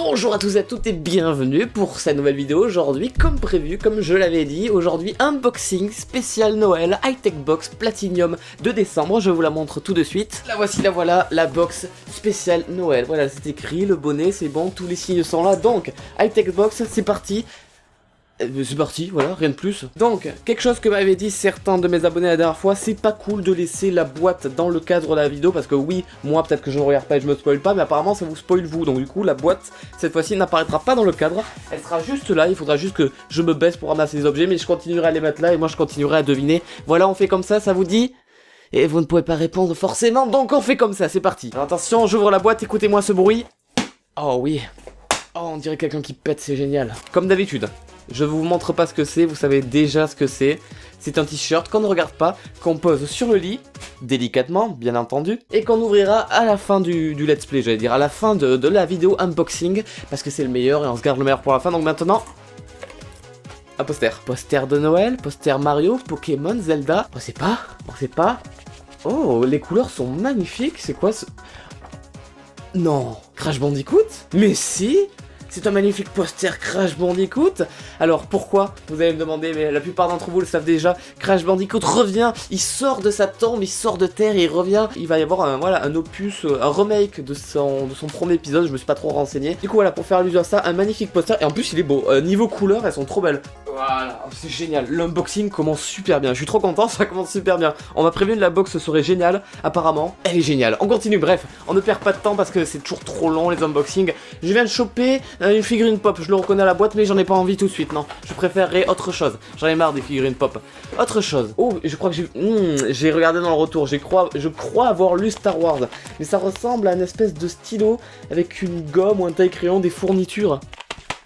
Bonjour à tous et à toutes et bienvenue pour cette nouvelle vidéo. Aujourd'hui, comme prévu, comme je l'avais dit, aujourd'hui unboxing spécial Noël High-Tech Box Platinum de décembre. Je vous la montre tout de suite. La voici, la voilà, la box spéciale Noël. Voilà, c'est écrit, le bonnet, c'est bon, tous les signes sont là. Donc, High-Tech Box, c'est parti. C'est parti, voilà, rien de plus. Donc, quelque chose que m'avaient dit certains de mes abonnés la dernière fois, c'est pas cool de laisser la boîte dans le cadre de la vidéo, parce que oui, moi peut-être que je ne regarde pas et je me spoil pas, mais apparemment ça vous spoil vous, donc du coup la boîte, cette fois-ci, n'apparaîtra pas dans le cadre, elle sera juste là, il faudra juste que je me baisse pour ramasser les objets, mais je continuerai à les mettre là, et moi je continuerai à deviner. Voilà, on fait comme ça vous dit ? Et vous ne pouvez pas répondre forcément, donc on fait comme ça, c'est parti. Alors attention, j'ouvre la boîte, écoutez-moi ce bruit. Oh oui. Oh, on dirait quelqu'un qui pète, c'est génial. Comme d'habitude. Je vous montre pas ce que c'est, vous savez déjà ce que c'est. C'est un t-shirt qu'on ne regarde pas, qu'on pose sur le lit, délicatement, bien entendu, et qu'on ouvrira à la fin du let's play, j'allais dire, à la fin de la vidéo unboxing, parce que c'est le meilleur et on se garde le meilleur pour la fin. Donc maintenant, un poster. Poster de Noël, poster Mario, Pokémon, Zelda. On sait pas. Oh, les couleurs sont magnifiques, c'est quoi ce... Non, Crash Bandicoot? Mais si! C'est un magnifique poster Crash Bandicoot. Alors pourquoi? Vous allez me demander, mais la plupart d'entre vous le savent déjà. Crash Bandicoot revient, il sort de sa tombe, il sort de terre, il revient. Il va y avoir un opus, un remake de son premier épisode, je me suis pas trop renseigné. Du coup voilà, pour faire allusion à ça, un magnifique poster, et en plus il est beau. Niveau couleur, elles sont trop belles. Voilà, c'est génial, l'unboxing commence super bien, je suis trop content, ça commence super bien. On m'a prévenu que la box serait géniale, apparemment, elle est géniale. On continue, bref, on ne perd pas de temps parce que c'est toujours trop long les unboxings. Je viens de choper une figurine pop, je le reconnais à la boîte mais j'en ai pas envie tout de suite, non. Je préférerais autre chose, j'en ai marre des figurines pop. Autre chose, oh, je crois que j'ai regardé dans le retour, je crois avoir lu Star Wars. Mais ça ressemble à une espèce de stylo avec une gomme ou un taille-crayon, des fournitures.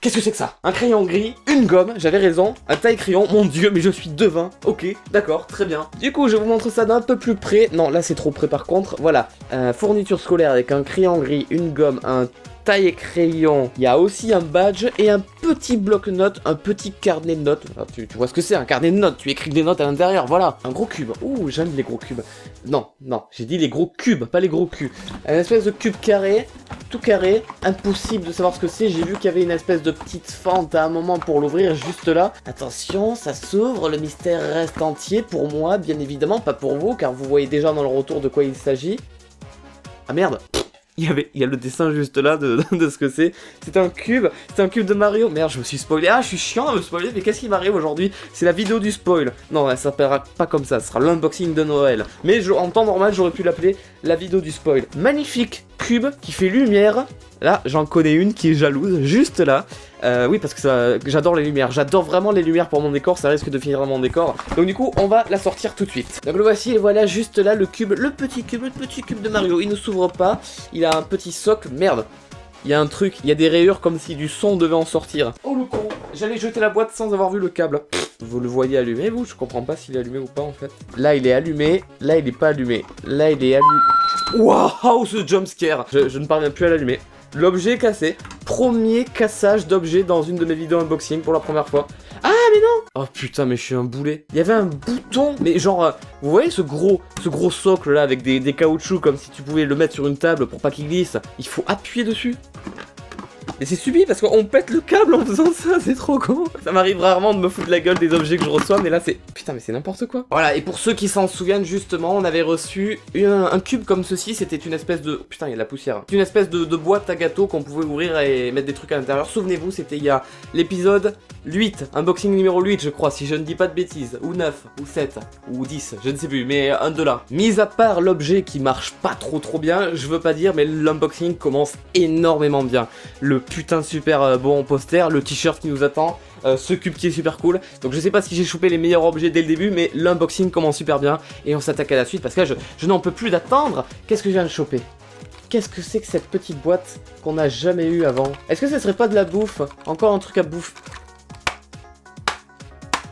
Qu'est-ce que c'est que ça? Un crayon gris, une gomme, j'avais raison, un taille-crayon, mon dieu, mais je suis devin. Ok, d'accord, très bien. Du coup, je vous montre ça d'un peu plus près. Non, là c'est trop près par contre. Voilà, fourniture scolaire avec un crayon gris, une gomme, un taille-crayon. Il y a aussi un badge et un petit bloc-notes, un petit carnet de notes. Alors, tu vois ce que c'est, un carnet de notes, tu écris des notes à l'intérieur, voilà. Un gros cube. Ouh, j'aime les gros cubes. Non, j'ai dit les gros cubes, pas les gros culs. Un espèce de cube carré, tout carré, impossible de savoir ce que c'est. J'ai vu qu'il y avait une espèce de petite fente à un moment pour l'ouvrir, juste là. Attention, ça s'ouvre, le mystère reste entier pour moi, bien évidemment, pas pour vous, car vous voyez déjà dans le retour de quoi il s'agit. Ah merde! Il y a le dessin juste là de ce que c'est. C'est un cube de Mario. Merde, je me suis spoilé. Ah, je suis chiant à me spoiler, mais qu'est-ce qui m'arrive aujourd'hui? C'est la vidéo du spoil. Non, elle s'appellera pas comme ça, ce sera l'unboxing de Noël. Mais en temps normal, j'aurais pu l'appeler la vidéo du spoil. Magnifique cube qui fait lumière. Là, j'en connais une qui est jalouse, juste là. Oui, parce que j'adore les lumières. J'adore vraiment les lumières pour mon décor, ça risque de finir dans mon décor. Donc du coup, on va la sortir tout de suite. Donc le voici, et voilà, juste là, le petit cube de Mario. Il ne s'ouvre pas, il a un petit socle, merde. Il y a un truc, il y a des rayures comme si du son devait en sortir. Oh le con, j'allais jeter la boîte sans avoir vu le câble. Vous le voyez allumé, vous? Je comprends pas s'il est allumé ou pas en fait. Là, il est allumé, là, il est pas allumé. Là, il est allumé. Waouh, ce jumpscare! Je ne parviens plus à l'allumer. L'objet est cassé. Premier cassage d'objet dans une de mes vidéos unboxing pour la première fois. Ah mais non! Oh putain, mais je suis un boulet. Il y avait un bouton, mais genre, vous voyez ce gros socle là avec des caoutchoucs comme si tu pouvais le mettre sur une table pour pas qu'il glisse. Il faut appuyer dessus. Et c'est subi parce qu'on pète le câble en faisant ça, c'est trop con. Ça m'arrive rarement de me foutre de la gueule des objets que je reçois, mais là c'est... Putain, mais c'est n'importe quoi. Voilà, et pour ceux qui s'en souviennent justement, on avait reçu un cube comme ceci, c'était une espèce de... Putain, il y a de la poussière. Une espèce de boîte à gâteau qu'on pouvait ouvrir et mettre des trucs à l'intérieur. Souvenez-vous, c'était il y a l'épisode 8, unboxing numéro 8 je crois, si je ne dis pas de bêtises. Ou 9, ou 7, ou 10, je ne sais plus, mais un de là. Mis à part l'objet qui marche pas trop bien, je veux pas dire, mais l'unboxing commence énormément bien. Le putain de super bon poster, le t-shirt qui nous attend, ce cube qui est super cool. Donc je sais pas si j'ai chopé les meilleurs objets dès le début, mais l'unboxing commence super bien et on s'attaque à la suite parce que là je n'en peux plus d'attendre. Qu'est-ce que je viens de choper? Qu'est-ce que c'est que cette petite boîte qu'on n'a jamais eu avant? Est-ce que ça serait pas de la bouffe? Encore un truc à bouffe.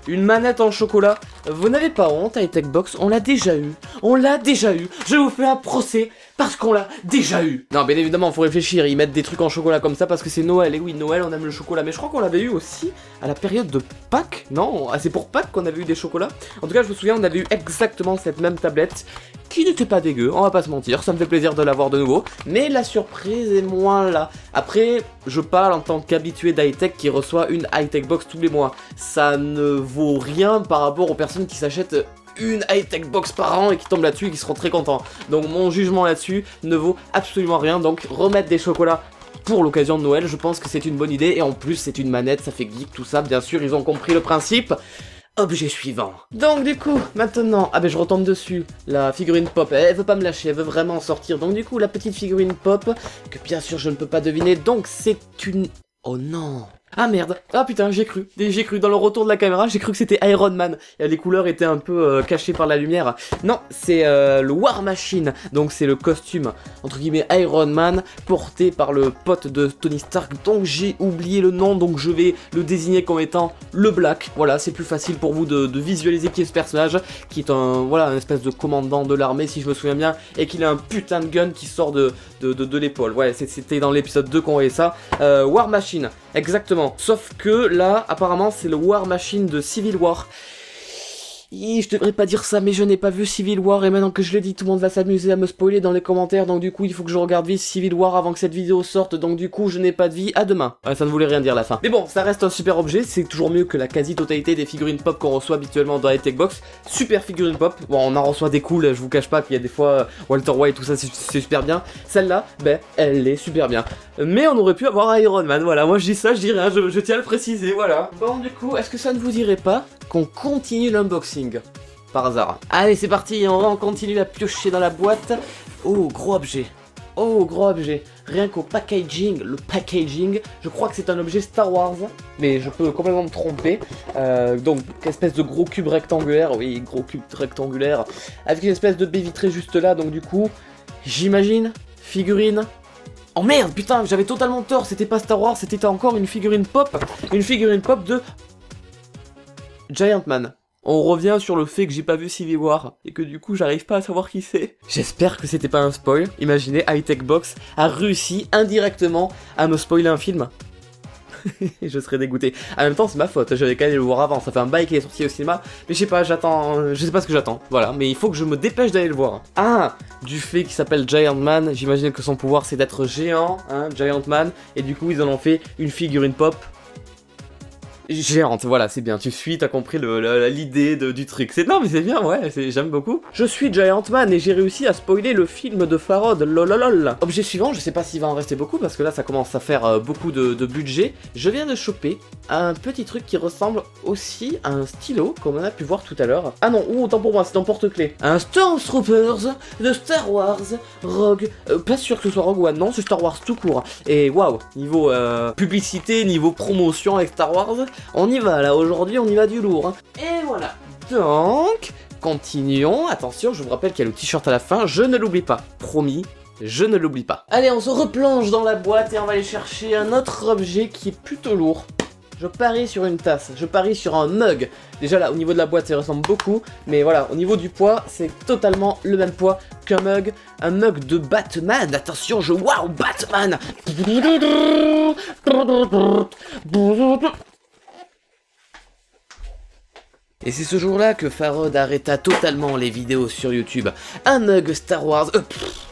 Une manette en chocolat. Vous n'avez pas honte, High-Tech Box, on l'a déjà eu. On l'a déjà eu. Je vous fais un procès. parce qu'on l'a déjà eu. Non, bien évidemment, faut réfléchir, ils mettent des trucs en chocolat comme ça parce que c'est Noël, et oui, Noël, on aime le chocolat, mais je crois qu'on l'avait eu aussi à la période de Pâques, non? Ah, c'est pour Pâques qu'on avait eu des chocolats. En tout cas, je me souviens, on avait eu exactement cette même tablette, qui n'était pas dégueu, on va pas se mentir, ça me fait plaisir de l'avoir de nouveau, mais la surprise est moins là. Après, je parle en tant qu'habitué d'high-tech qui reçoit une high-tech box tous les mois. Ça ne vaut rien par rapport aux personnes qui s'achètent une high-tech box par an et qui tombent là-dessus et qui seront très contents. Donc mon jugement là-dessus ne vaut absolument rien, donc remettre des chocolats pour l'occasion de Noël, je pense que c'est une bonne idée, et en plus c'est une manette, ça fait geek, tout ça, bien sûr, ils ont compris le principe. Objet suivant. Donc du coup, maintenant, ah ben je retombe dessus, la figurine pop, elle veut pas me lâcher, elle veut vraiment en sortir. Donc du coup, la petite figurine pop, que bien sûr je ne peux pas deviner, donc c'est une... Oh non. Ah merde, ah putain, j'ai cru dans le retour de la caméra, j'ai cru que c'était Iron Man, et les couleurs étaient un peu cachées par la lumière. Non, c'est le War Machine, donc c'est le costume, entre guillemets, Iron Man, porté par le pote de Tony Stark, donc j'ai oublié le nom, donc je vais le désigner comme étant le Black. Voilà, c'est plus facile pour vous de visualiser qui est ce personnage, qui est un espèce de commandant de l'armée, si je me souviens bien, et qu'il a un putain de gun qui sort de l'épaule. Ouais, c'était dans l'épisode 2 qu'on voyait ça. War Machine, exactement. Sauf que là, apparemment, c'est le War Machine de Civil War. Je devrais pas dire ça, mais je n'ai pas vu Civil War, et maintenant que je le dis, tout le monde va s'amuser à me spoiler dans les commentaires, donc du coup, il faut que je regarde vite Civil War avant que cette vidéo sorte, donc du coup, je n'ai pas de vie, à demain. Ouais, ça ne voulait rien dire la fin. Mais bon, ça reste un super objet, c'est toujours mieux que la quasi-totalité des figurines pop qu'on reçoit habituellement dans les Tech Box. Super figurine pop, bon, on en reçoit des cools, je vous cache pas qu'il y a des fois Walter White, tout ça, c'est super bien. Celle-là, ben, elle est super bien. Mais on aurait pu avoir Iron Man, voilà, moi je dis ça, je dis rien, je tiens à le préciser, voilà. Bon, du coup, est-ce que ça ne vous dirait pas qu'on continue l'unboxing par hasard? Allez, c'est parti, on continue à piocher dans la boîte. Oh, gros objet. Oh, gros objet. Rien qu'au packaging, le packaging, je crois que c'est un objet Star Wars, mais je peux complètement me tromper. Donc, espèce de gros cube rectangulaire, oui, gros cube rectangulaire, avec une espèce de baie vitrée juste là, donc du coup, j'imagine, figurine. Oh merde, putain, j'avais totalement tort, c'était pas Star Wars, c'était encore une figurine pop de Giant Man. On revient sur le fait que j'ai pas vu Civil War, et que du coup j'arrive pas à savoir qui c'est. J'espère que c'était pas un spoil. Imaginez, High-Tech Box a réussi indirectement à me spoiler un film. Je serais dégoûté. En même temps, c'est ma faute, j'avais qu'à aller le voir avant, ça fait un bail qu'il est sorti au cinéma, mais je sais pas, j'attends, je sais pas ce que j'attends, voilà, mais il faut que je me dépêche d'aller le voir. Ah, du fait qu'il s'appelle Giant Man, j'imagine que son pouvoir c'est d'être géant, hein, Giant Man, et du coup ils en ont fait une figurine pop géante, voilà, c'est bien, tu suis, t'as compris l'idée du truc. Non mais c'est bien, ouais, j'aime beaucoup. Je suis Giant Man et j'ai réussi à spoiler le film de Farod, lololol. Objet suivant, je sais pas s'il va en rester beaucoup parce que là ça commence à faire beaucoup de budget. Je viens de choper un petit truc qui ressemble aussi à un stylo, comme on a pu voir tout à l'heure. Ah non, autant pour moi, c'est un porte-clés. Un Stormtroopers de Star Wars Rogue, pas sûr que ce soit Rogue One, non, c'est Star Wars tout court. Et waouh, niveau publicité, niveau promotion avec Star Wars, on y va là, aujourd'hui on y va du lourd. Hein. Et voilà, donc, continuons, attention, je vous rappelle qu'il y a le t-shirt à la fin, je ne l'oublie pas, promis. Je ne l'oublie pas. Allez, on se replonge dans la boîte et on va aller chercher un autre objet qui est plutôt lourd. Je parie sur une tasse, je parie sur un mug. Déjà là, au niveau de la boîte, ça ressemble beaucoup. Mais voilà, au niveau du poids, c'est totalement le même poids qu'un mug. Un mug de Batman. Attention, waouh, Batman. Et c'est ce jour-là que Farod arrêta totalement les vidéos sur YouTube. Un mug Star Wars...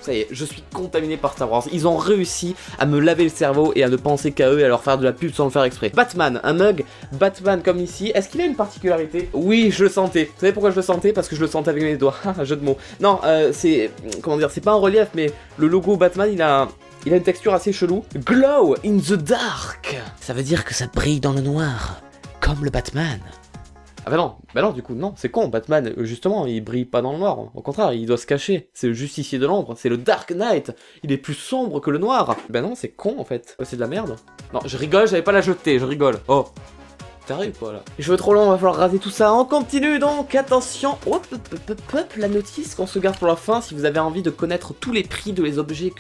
ça y est, je suis contaminé par Star Wars. Ils ont réussi à me laver le cerveau et à ne penser qu'à eux et à leur faire de la pub sans le faire exprès. Batman, un mug Batman comme ici. Est-ce qu'il a une particularité? Oui, je le sentais. Vous savez pourquoi je le sentais? Parce que je le sentais avec mes doigts. Jeu de mots. Non, c'est... Comment dire? C'est pas en relief, mais le logo Batman, il a une texture assez chelou. Glow in the dark. Ça veut dire que ça brille dans le noir. Comme le Batman. Ah bah non, du coup, non, c'est con, Batman, justement, il brille pas dans le noir, au contraire, il doit se cacher, c'est le justicier de l'ombre, c'est le Dark Knight, il est plus sombre que le noir. Bah non, c'est con, en fait, c'est de la merde. Non, je rigole, j'avais pas la jeter, je rigole. Oh, t'arrives quoi, là? Les cheveux trop longs, va falloir raser tout ça, on continue donc, attention, hop, la notice qu'on se garde pour la fin, si vous avez envie de connaître tous les prix de les objets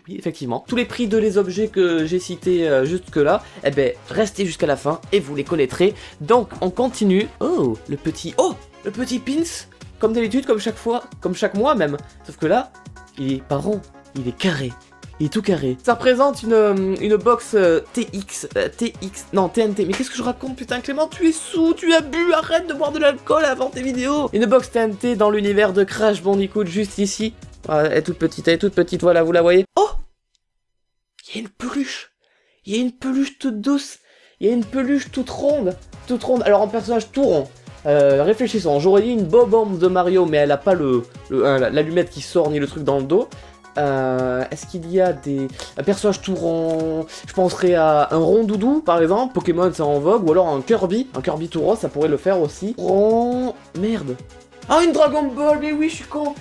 oui, effectivement, tous les prix de les objets que j'ai cités jusque là, eh ben, restez jusqu'à la fin et vous les connaîtrez. Donc, on continue. Oh, le petit pins, comme d'habitude, comme chaque fois, comme chaque mois même, sauf que là, il est pas rond, il est carré. Il est tout carré. Ça représente une box non TNT. Mais qu'est-ce que je raconte, putain Clément, tu es sous, tu as bu, arrête de boire de l'alcool avant tes vidéos. Une box TNT dans l'univers de Crash Bandicoot, juste ici. Ah, elle est toute petite, voilà, vous la voyez. Oh, il y a une peluche. Il y a une peluche toute douce. Il y a une peluche toute ronde. Alors en personnage tout rond. Réfléchissons, j'aurais dit une Bob-omb de Mario, mais elle a pas l'allumette qui sort ni le truc dans le dos. Est-ce qu'il y a un personnage tout rond? Je penserais à un Rondoudou par exemple, Pokémon c'est en vogue, ou alors un Kirby tout rond, ça pourrait le faire aussi. Rond... Merde. Ah, une Dragon Ball, mais oui, je suis con.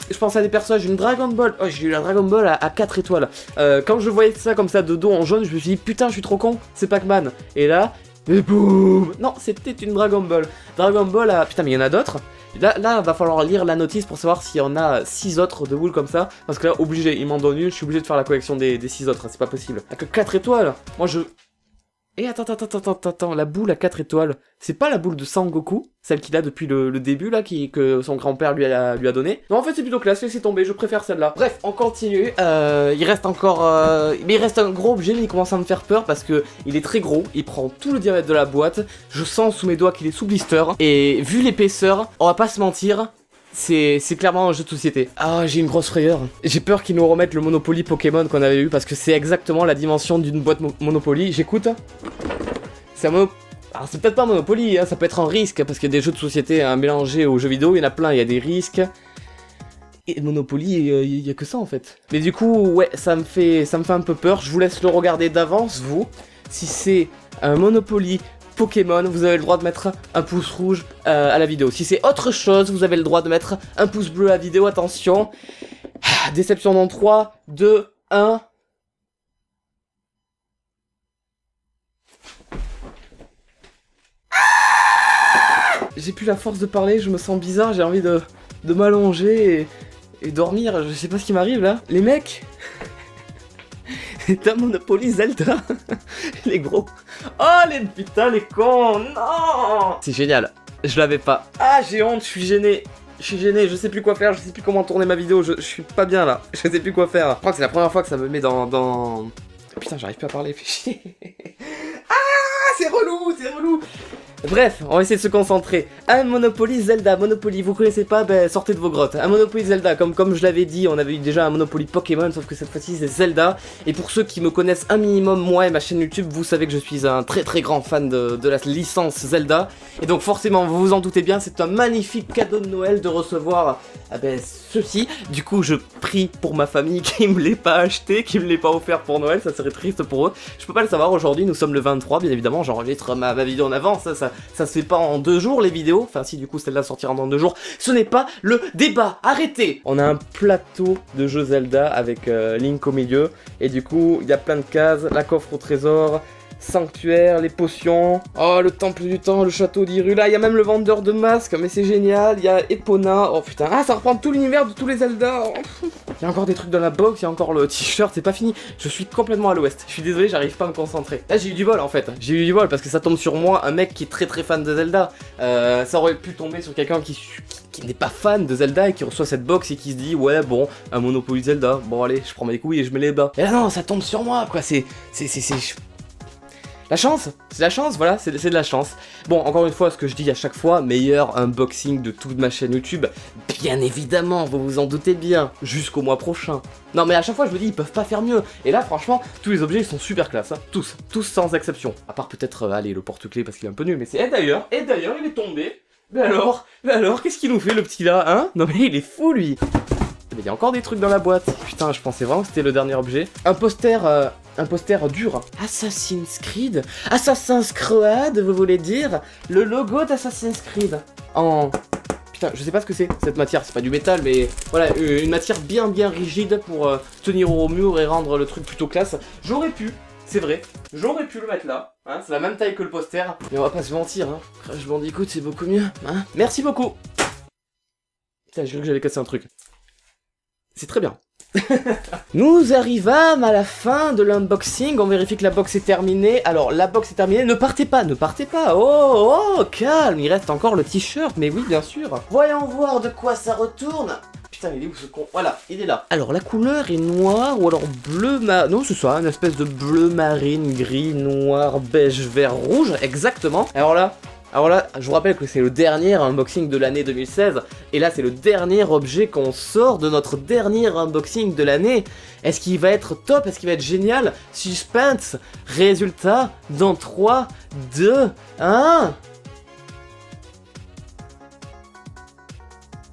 Je pense à des personnages, une Dragon Ball. Oh, j'ai eu la Dragon Ball à 4 étoiles. Quand je voyais ça comme ça de dos en jaune, je me suis dit putain, je suis trop con, c'est Pac-Man. Et là, et boum. Non, c'était une Dragon Ball. Dragon Ball à... Putain, mais il y en a d'autres. Là, va falloir lire la notice pour savoir s'il y en a 6 autres de boules comme ça. Parce que là, obligé, il m'en donne une, je suis obligé de faire la collection des 6 autres, c'est pas possible. Ah, que 4 étoiles. Moi, je... Et attends, la boule à 4 étoiles, c'est pas la boule de Sangoku, celle qu'il a depuis le début là, que son grand-père lui a donné. Non, en fait c'est plutôt classe, laissez tomber, je préfère celle-là. Bref, on continue, il reste encore... Mais il reste un gros objet, mais il commence à me faire peur parce que il est très gros, il prend tout le diamètre de la boîte, je sens sous mes doigts qu'il est sous blister, et vu l'épaisseur, on va pas se mentir... C'est clairement un jeu de société. Ah, j'ai une grosse frayeur. J'ai peur qu'ils nous remettent le Monopoly Pokémon qu'on avait eu parce que c'est exactement la dimension d'une boîte Monopoly. J'écoute. C'est un Monopoly. Alors c'est peut-être pas un Monopoly, hein, ça peut être un risque parce qu'il y a des jeux de société à mélanger aux jeux vidéo, il y en a plein, il y a des risques. Et Monopoly, il y a que ça en fait. Mais du coup, ouais, ça me fait un peu peur. Je vous laisse le regarder d'avance, vous. Si c'est un Monopoly Pokémon, vous avez le droit de mettre un pouce rouge à la vidéo. Si c'est autre chose, vous avez le droit de mettre un pouce bleu à la vidéo, attention. Déception dans 3, 2, 1... J'ai plus la force de parler, je me sens bizarre, j'ai envie de m'allonger et dormir, je sais pas ce qui m'arrive là. Les mecs, c'est un Monopoly Zelda. Les gros. Oh les putain les cons, non. C'est génial, je l'avais pas. Ah j'ai honte, je suis gêné, je sais plus quoi faire, je sais plus comment tourner ma vidéo, je suis pas bien là, je sais plus quoi faire. Je crois que c'est la première fois que ça me met dans... Putain j'arrive plus à parler, fais chier. Ah c'est relou. Bref, on va essayer de se concentrer. Un Monopoly Zelda, Monopoly, vous connaissez pas, ben sortez de vos grottes. Un Monopoly Zelda, comme je l'avais dit, on avait eu déjà un Monopoly Pokémon, sauf que cette fois-ci c'est Zelda. Et pour ceux qui me connaissent un minimum, moi et ma chaîne YouTube, vous savez que je suis un très grand fan de la licence Zelda. Et donc forcément, vous vous en doutez bien, c'est un magnifique cadeau de Noël de recevoir ceci. Du coup, je prie pour ma famille qui me l'ait pas acheté, qui me l'ait pas offert pour Noël, ça serait triste pour eux. Je peux pas le savoir aujourd'hui, nous sommes le 23, bien évidemment, j'enregistre ma vidéo en avance, ça se fait pas en 2 jours les vidéos, enfin si du coup celle-là sortira dans 2 jours, ce n'est pas le débat, arrêtez. On a un plateau de jeux Zelda avec Link au milieu, et du coup il y a plein de cases, la coffre au trésor, sanctuaire, les potions, oh le temple du temps, le château d'Hyrule, il y a même le vendeur de masques, mais c'est génial, il y a Epona, oh putain, ah ça reprend tout l'univers de tous les Zelda, oh. Il y a encore des trucs dans la box, il y a encore le t-shirt, c'est pas fini, je suis complètement à l'ouest, je suis désolé, j'arrive pas à me concentrer. Là j'ai eu du bol en fait, j'ai eu du bol parce que ça tombe sur moi, un mec qui est très fan de Zelda, ça aurait pu tomber sur quelqu'un qui n'est pas fan de Zelda et qui reçoit cette box et qui se dit ouais bon, un Monopoly Zelda, bon allez, je prends mes couilles et je mets les bas. Et là non, ça tombe sur moi quoi, c'est... La chance, c'est la chance, voilà, c'est de la chance. Bon, encore une fois, ce que je dis à chaque fois, meilleur unboxing de toute ma chaîne YouTube, bien évidemment, vous vous en doutez bien, jusqu'au mois prochain. Non mais à chaque fois je me dis, ils peuvent pas faire mieux. Et là, franchement, tous les objets, ils sont super classe, hein. Tous sans exception. À part peut-être, allez, le porte-clés parce qu'il est un peu nul, mais c'est... Et d'ailleurs, il est tombé. Mais alors, qu'est-ce qu'il nous fait le petit là, hein? Non mais il est fou lui. Mais il y a encore des trucs dans la boîte. Putain, je pensais vraiment que c'était le dernier objet. Un poster dur. Assassin's Creed. Assassin's Creed, vous voulez dire? Le logo d'Assassin's Creed. En... Putain, je sais pas ce que c'est, cette matière. C'est pas du métal, mais voilà, une matière bien rigide pour tenir au mur et rendre le truc plutôt classe. J'aurais pu, c'est vrai, j'aurais pu le mettre là. Hein, c'est la même taille que le poster. Mais on va pas se mentir, hein. Crash Bandicoot, c'est beaucoup mieux. Hein. Merci beaucoup. Putain, j'ai cru que j'avais cassé un truc. C'est très bien. Nous arrivâmes à la fin de l'unboxing, on vérifie que la box est terminée. Alors la box est terminée, ne partez pas, oh, calme, il reste encore le t-shirt, mais oui bien sûr. Voyons voir de quoi ça retourne. Putain, il est où ce con? Voilà, il est là. Alors, la couleur est noire ou alors bleu non, c'est ça, une espèce de bleu marine, gris, noir, beige, vert, rouge, exactement. Alors là, je vous rappelle que c'est le dernier unboxing de l'année 2016, et là c'est le dernier objet qu'on sort de notre dernier unboxing de l'année. Est-ce qu'il va être top? Est-ce qu'il va être génial? Suspense. Résultat dans 3, 2, 1...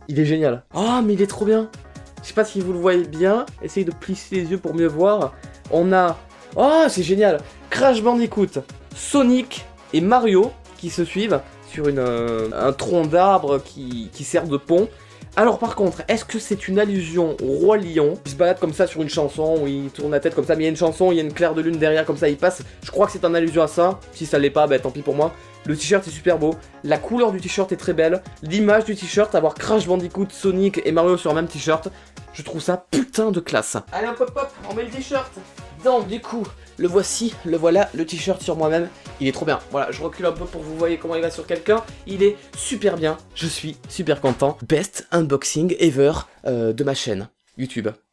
Il est génial. Oh, mais il est trop bien. Je sais pas si vous le voyez bien. Essayez de plisser les yeux pour mieux voir. On a... Oh, c'est génial. Crash Bandicoot, Sonic et Mario qui se suivent sur un tronc d'arbre qui sert de pont. Alors par contre, est-ce que c'est une allusion au Roi Lion? Il se balade comme ça sur une chanson, où il tourne la tête comme ça, mais il y a une chanson, il y a une claire de lune derrière, comme ça il passe. Je crois que c'est une allusion à ça. Si ça l'est pas, bah tant pis pour moi. Le t-shirt est super beau, la couleur du t-shirt est très belle, l'image du t-shirt, avoir Crash Bandicoot, Sonic et Mario sur le même t-shirt, je trouve ça putain de classe. Allez hop hop hop, on met le t-shirt. Donc du coup, le voici, le voilà, le t-shirt sur moi-même, il est trop bien. Voilà, je recule un peu pour que vous voyez comment il va sur quelqu'un, il est super bien, je suis super content. Best unboxing ever de ma chaîne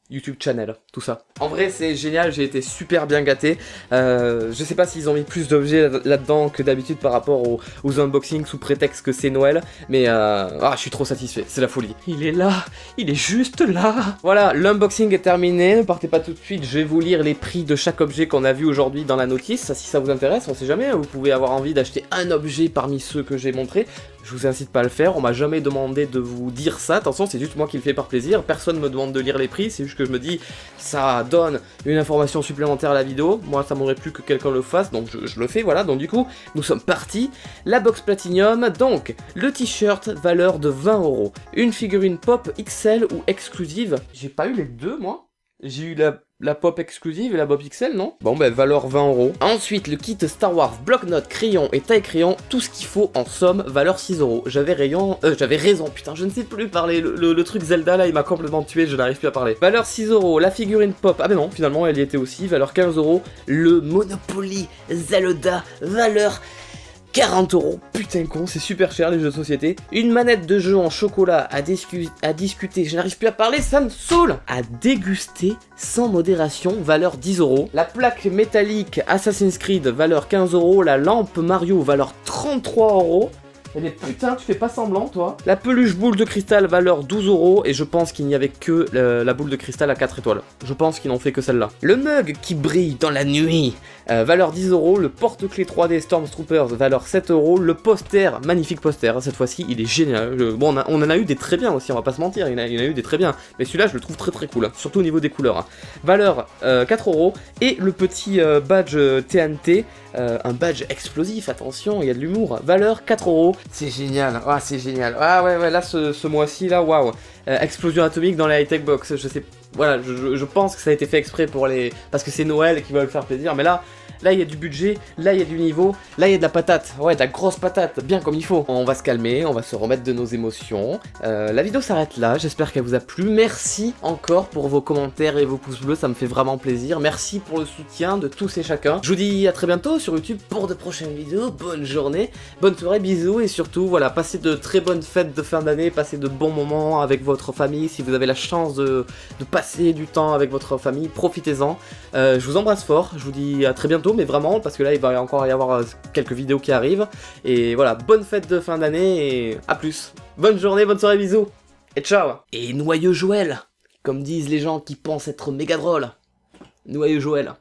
YouTube channel, tout ça. En vrai c'est génial, j'ai été super bien gâté. Je sais pas s'ils ont mis plus d'objets là-dedans que d'habitude par rapport aux unboxings sous prétexte que c'est Noël, mais je suis trop satisfait, c'est la folie. Il est là, il est juste là. Voilà, l'unboxing est terminé, ne partez pas tout de suite, je vais vous lire les prix de chaque objet qu'on a vu aujourd'hui dans la notice, si ça vous intéresse, on sait jamais, vous pouvez avoir envie d'acheter un objet parmi ceux que j'ai montrés. Je vous incite pas à le faire, on m'a jamais demandé de vous dire ça, attention c'est juste moi qui le fais par plaisir, personne me demande de lire les prix, c'est juste que je me dis ça donne une information supplémentaire à la vidéo, moi ça m'aurait plu que quelqu'un le fasse, donc je le fais, voilà, donc du coup nous sommes partis. La box Platinum, donc le t-shirt valeur de 20 €, une figurine pop XL ou exclusive, j'ai pas eu les deux moi. J'ai eu la pop exclusive et la pop XL, non? Bon, ben, valeur 20 €. Ensuite, le kit Star Wars, bloc-notes, crayon et taille-crayon, tout ce qu'il faut en somme, valeur 6 €. J'avais raison, putain, je ne sais plus parler. Le truc Zelda, là, il m'a complètement tué, je n'arrive plus à parler. Valeur 6 €, la figurine pop, ah ben non, finalement, elle y était aussi, valeur 15 €. Le Monopoly Zelda, valeur 40 €, putain con, c'est super cher les jeux de société. Une manette de jeu en chocolat à discuter, je n'arrive plus à parler, ça me saoule. À déguster sans modération, valeur 10 €. La plaque métallique Assassin's Creed, valeur 15 €. La lampe Mario, valeur 33 €. Mais putain, tu fais pas semblant, toi. La peluche boule de cristal, valeur 12 €, et je pense qu'il n'y avait que la boule de cristal à 4 étoiles. Je pense qu'ils n'ont fait que celle-là. Le mug qui brille dans la nuit, valeur 10 €. Le porte-clés 3D Stormtroopers, valeur 7 €. Le poster, magnifique poster, cette fois-ci, il est génial. Bon, on en a eu des très bien aussi, on va pas se mentir, il y en a eu des très bien. Mais celui-là, je le trouve très très cool, surtout au niveau des couleurs. Hein. Valeur 4 €. Et le petit badge TNT, un badge explosif, attention, il y a de l'humour. Valeur 4 €. C'est génial, ah c'est génial. Ah ouais, là ce mois-ci là, waouh. Explosion atomique dans les high-tech box, je sais, voilà, je pense que ça a été fait exprès pour parce que c'est Noël et qu'ils veulent faire plaisir, mais là il y a du budget, là il y a du niveau, là il y a de la patate, ouais, de la grosse patate, bien comme il faut. On va se calmer, on va se remettre de nos émotions. La vidéo s'arrête là, j'espère qu'elle vous a plu. Merci encore pour vos commentaires et vos pouces bleus, ça me fait vraiment plaisir. Merci pour le soutien de tous et chacun. Je vous dis à très bientôt sur YouTube pour de prochaines vidéos. Bonne journée, bonne soirée, bisous, et surtout, voilà, passez de très bonnes fêtes de fin d'année, passez de bons moments avec votre famille. Si vous avez la chance de passer du temps avec votre famille, profitez-en. Je vous embrasse fort, je vous dis à très bientôt, mais vraiment, parce que là il va encore y avoir quelques vidéos qui arrivent. Et voilà, bonne fête de fin d'année et à plus. Bonne journée, bonne soirée, bisous. Et ciao. Et noyeux Joël, comme disent les gens qui pensent être méga drôles. Noyeux Joël.